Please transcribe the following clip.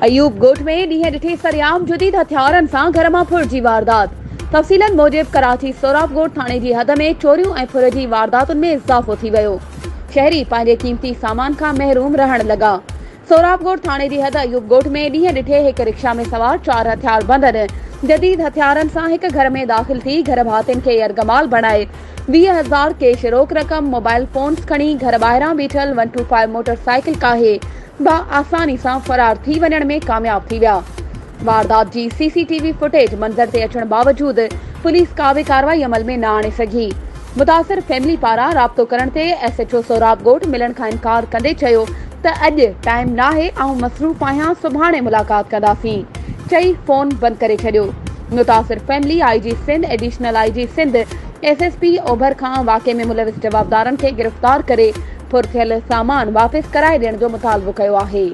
अयूब ॻोठ में ॾींहं ॾिठे सरियाम जदीद हथियारनि सां घर मां फुर जी वारदात। तफ़सीलन मूजिब कराची सोराब ॻोठ थाणे जी हद में चोरियूं ऐं फुर जी वारदातुनि में इज़ाफ़ो थी वियो। शहरी पंहिंजे क़ीमती सामान खां महरूम रहण लॻा। सोराब ॻोठ थाणे जी हद अयूब ॻोठ में ॾींहं ॾिठे हिक रिक्शा में सवार 4 हथियार बंदर जदीद हथियारनि सां हिक घर में दाख़िल थी घर भातियुनि खे यरगमाल बणाए 20,000 कैश रोक रक़म मोबाइल फोन्स खणी घर ॿाहिरां बीठल 125 मोटरसाइकिल काहे आसानी सां फरार थी वञण में कामयाब थी विया। वारदात जी CCTV फुटेज मंज़र ते अचण बावजूद पुलिस का बि कार्रवाई अमल में न आणे सघी। मुतासिर फैमिली पारां राब्तो करण ते SHO सोराब ॻोठ मिलण खां इनकार कंदे चयो त अॼु टाइम नाहे ऐं मसरूफ़ आहियां, सुभाणे मुलाक़ात कंदासीं चई फोन बंदि करे छॾियो। मुतासिर family IG Sindh additional IG Sindh SSP ओभर खां वाक़े में मुलविस जवाबदारनि खे गिरफ़्तार करे फुर थियल सामान वापसि कराए ॾियण जो मुतालबो कयो आहे।